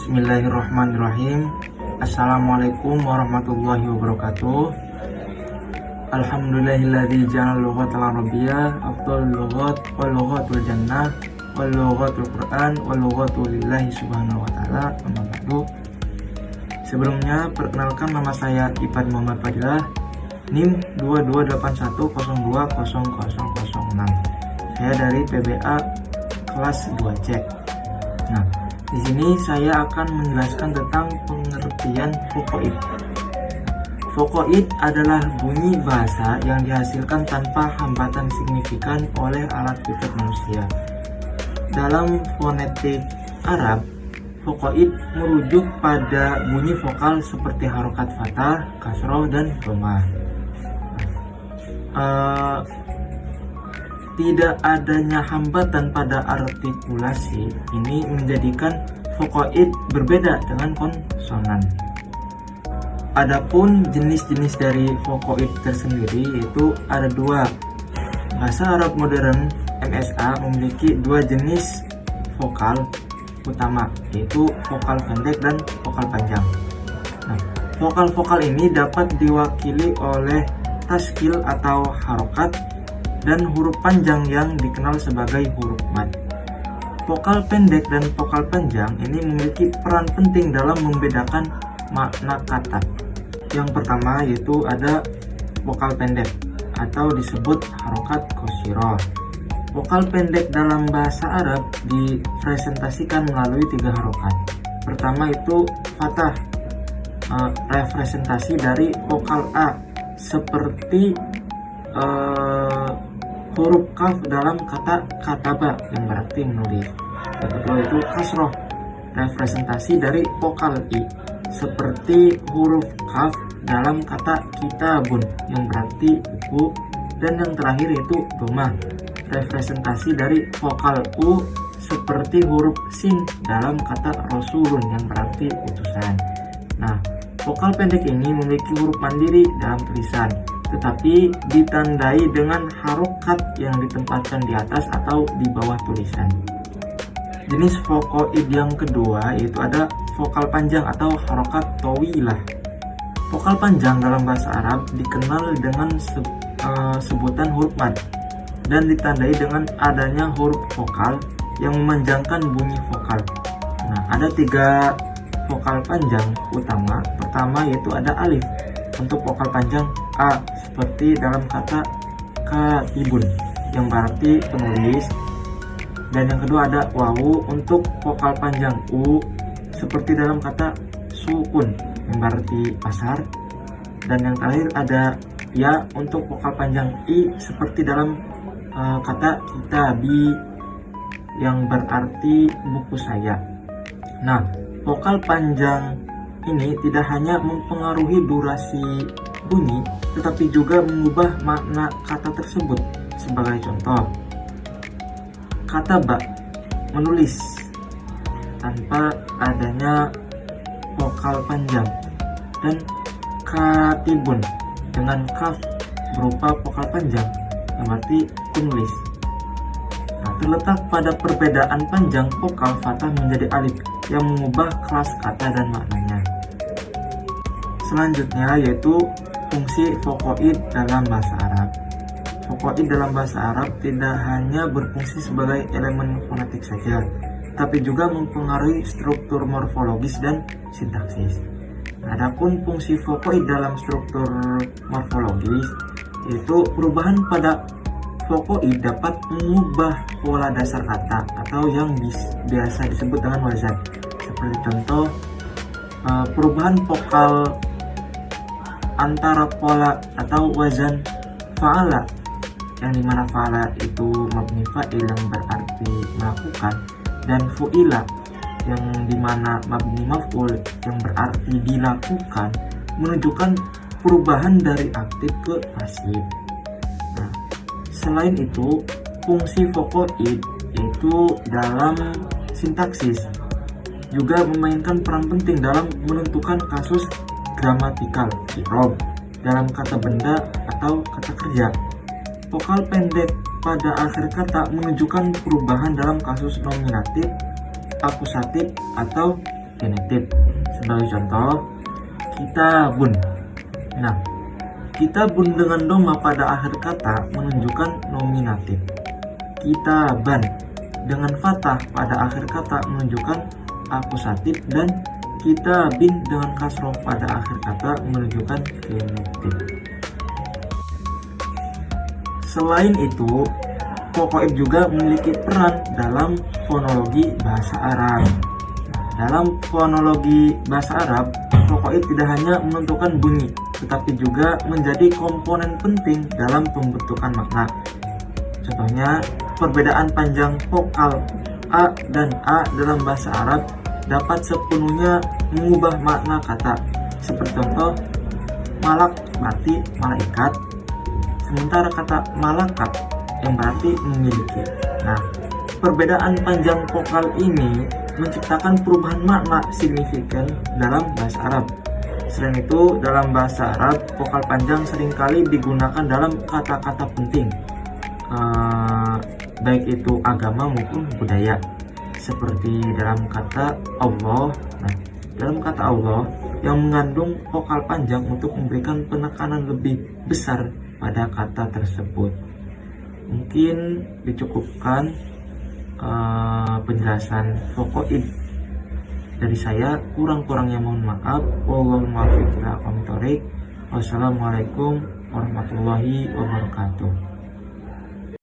Bismillahirrahmanirrahim. Assalamualaikum warahmatullahi wabarakatuh. Alhamdulillahilladzi ja'ala lughatal arabiyyah afdhalul lughat wal lughatul jannah wal lughatul qur'an wal lughatu lillahi subhanahu wa ta'ala. Amma ba'du. Sebelumnya perkenalkan, nama saya Ipan Muhammad Fadilah, NIM 2281020006. Saya dari PBA kelas 2C. Nah, di sini saya akan menjelaskan tentang pengertian vokoid. Vokoid adalah bunyi bahasa yang dihasilkan tanpa hambatan signifikan oleh alat pikir manusia. Dalam fonetik Arab, vokoid merujuk pada bunyi vokal seperti harokat fathah, kasroh, dan dhammah. Tidak adanya hambatan pada artikulasi ini menjadikan vokoid berbeda dengan konsonan. Adapun jenis-jenis dari vokoid tersendiri yaitu ada dua. Bahasa Arab modern MSA memiliki dua jenis vokal utama, yaitu vokal pendek dan vokal panjang. Nah, vokal-vokal ini dapat diwakili oleh taskil atau harokat dan huruf panjang yang dikenal sebagai huruf mad. Vokal pendek dan vokal panjang ini memiliki peran penting dalam membedakan makna kata. Yang pertama yaitu ada vokal pendek atau disebut harokat qasirah. Vokal pendek dalam bahasa Arab dipresentasikan melalui tiga harokat. Pertama itu fathah, representasi dari vokal A seperti huruf kaf dalam kata kataba yang berarti menulis. Yang kedua itu kasroh, representasi dari vokal I seperti huruf kaf dalam kata kitabun yang berarti buku. Dan yang terakhir itu dhammah, representasi dari vokal U seperti huruf sin dalam kata rasulun yang berarti utusan. Nah, vokal pendek ini memiliki huruf mandiri dalam tulisan, tetapi ditandai dengan harokat yang ditempatkan di atas atau di bawah tulisan. Jenis vokoid yang kedua yaitu ada vokal panjang atau harokat tawilah. Vokal panjang dalam bahasa Arab dikenal dengan sebutan huruf mad dan ditandai dengan adanya huruf vokal yang memanjangkan bunyi vokal. Nah, ada tiga vokal panjang utama. Pertama yaitu ada alif untuk vokal panjang A seperti dalam kata katibun yang berarti penulis. Dan yang kedua ada wawu untuk vokal panjang U seperti dalam kata sukun yang berarti pasar. Dan yang terakhir ada ya untuk vokal panjang I seperti dalam kata kitabi yang berarti buku saya. Nah, vokal panjang ini tidak hanya mempengaruhi durasi bunyi, tetapi juga mengubah makna kata tersebut. Sebagai contoh, kata ba, menulis, tanpa adanya vokal panjang, dan katibun dengan kaf berupa vokal panjang yang berarti penulis. Nah, terletak pada perbedaan panjang vokal fathah menjadi alif yang mengubah kelas kata dan maknanya. Selanjutnya yaitu fungsi vokoid dalam bahasa Arab. Vokoid dalam bahasa Arab tidak hanya berfungsi sebagai elemen fonetik saja, tapi juga mempengaruhi struktur morfologis dan sintaksis. Adapun fungsi vokoid dalam struktur morfologis yaitu perubahan pada vokoid dapat mengubah pola dasar kata atau yang biasa disebut dengan wazan. Seperti contoh, perubahan vokal antara pola atau wazan fa'ala, yang dimana fa'ala itu mabni fa'il yang berarti melakukan, dan fu'ila yang dimana mabni maf'ul yang berarti dilakukan, menunjukkan perubahan dari aktif ke pasif. Nah, selain itu fungsi vokoid yaitu dalam sintaksis juga memainkan peran penting dalam menentukan kasus gramatikal i'rab dalam kata benda atau kata kerja. Vokal pendek pada akhir kata menunjukkan perubahan dalam kasus nominatif, akusatif, atau genitif. Sebagai contoh, kitabun. Nah, kitabun dengan doma pada akhir kata menunjukkan nominatif. Kitaban dengan fathah pada akhir kata menunjukkan akusatif, dan kitabin dengan kasroh pada akhir kata menunjukkan genitif. Selain itu, vokoib juga memiliki peran dalam fonologi bahasa Arab. Dalam fonologi bahasa Arab, vokoib tidak hanya menentukan bunyi, tetapi juga menjadi komponen penting dalam pembentukan makna. Contohnya, perbedaan panjang vokal A dan A dalam bahasa Arab dapat sepenuhnya mengubah makna kata. Seperti contoh, malak berarti malaikat, sementara kata malakat yang berarti memiliki. Nah, perbedaan panjang vokal ini menciptakan perubahan makna signifikan dalam bahasa Arab. Selain itu, dalam bahasa Arab, vokal panjang seringkali digunakan dalam kata-kata penting, baik itu agama maupun budaya. Seperti dalam kata Allah. Nah, dalam kata Allah yang mengandung vokal panjang untuk memberikan penekanan lebih besar pada kata tersebut. Mungkin dicukupkan penjelasan vokoib dari saya. Kurang-kurangnya mohon maaf. Wallahul muwaffiq ila aqwamit thoriq. Wassalamualaikum warahmatullahi wabarakatuh.